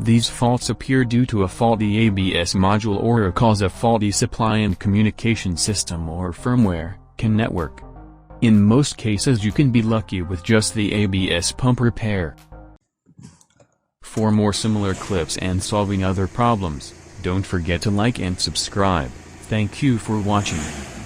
These faults appear due to a faulty ABS module or cause a faulty supply and communication system or firmware, CAN network. In most cases you can be lucky with just the ABS pump repair. For more similar clips and solving other problems, don't forget to like and subscribe. Thank you for watching.